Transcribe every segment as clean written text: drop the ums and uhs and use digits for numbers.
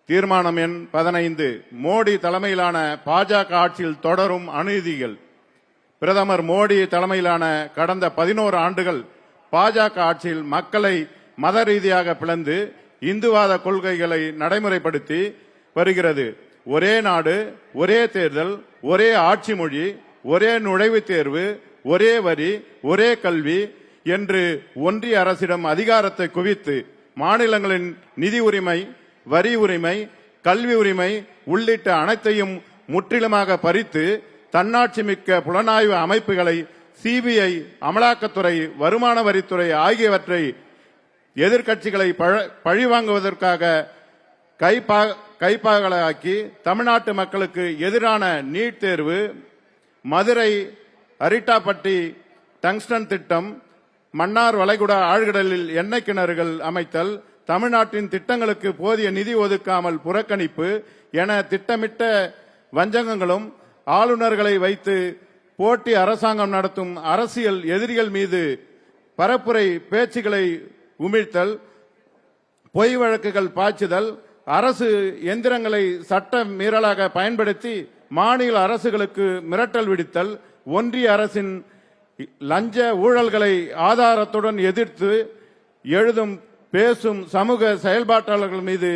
தீர்மானம் எண் 15. மோடி தலைமையிலான பாஜக ஆட்சியில் தொடரும் அநீதிகள். பிரதமர் மோடி தலைமையிலான கடந்த 11 ஆண்டுகள் பாஜக ஆட்சியில் மக்களை மத ரீதியாக பிளந்து இந்துவாத கொள்கைகளை நடைமுறைப்படுத்தி வருகிறது. ஒரே நாடு, ஒரே தேர்தல், ஒரே ஆட்சி மொழி, ஒரே நுழைவுத் தேர்வு, ஒரே வரி, ஒரே கல்வி என்று ஒன்றிய அரசிடம் அதிகாரத்தை குவித்து மாநிலங்களின் நிதி உரிமை, வரி உரிமை, கல்வி உரிமை உள்ளிட்ட அனைத்தையும் முற்றிலுமாக பறித்து தன்னாட்சி மிக்க புலனாய்வு அமைப்புகளை சிபிஐ, அமலாக்கத்துறை, வருமான வரித்துறை ஆகியவற்றை எதிர்க்கட்சிகளை பழிவாங்குவதற்காக கைப்பாகலாக்கி தமிழ்நாட்டு மக்களுக்கு எதிரான நீட் தேர்வு, மதுரை அரிட்டாப்பட்டி டங்ஸ்டன் திட்டம், மன்னார் வளைகுடா ஆழ்கடலில் எண்ணெய் கிணறுகள் அமைத்தல், தமிழ்நாட்டின் திட்டங்களுக்கு போதிய நிதி ஒதுக்காமல் புறக்கணிப்பு என திட்டமிட்ட வஞ்சகங்களும் ஆளுநர்களை வைத்து போட்டி அரசாங்கம் நடத்தும் அரசியல் எதிரிகள் மீது பரப்புரை பேச்சுகளை உமிழ்த்தல், பொய் வழக்குகள் பாய்ச்சுதல், அரசு எந்திரங்களை சட்ட மீறலாக பயன்படுத்தி மாநில அரசுகளுக்கு மிரட்டல் விடுத்தல், ஒன்றிய அரசின் லஞ்ச ஊழல்களை ஆதாரத்துடன் எதிர்த்து எழுதும் பேசும் சமூக செயல்பாட்டாளர்கள் மீது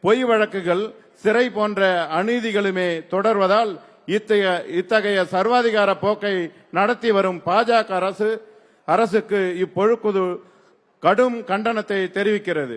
பொய் வழக்குகள், சிறை போன்ற அநீதிகளுமே தொடர்வதால் இத்தகைய சர்வாதிகார போக்கை நடத்தி வரும் பாஜக அரசுக்கு இப்பொழுது கடும் கண்டனத்தை தெரிவிக்கிறது.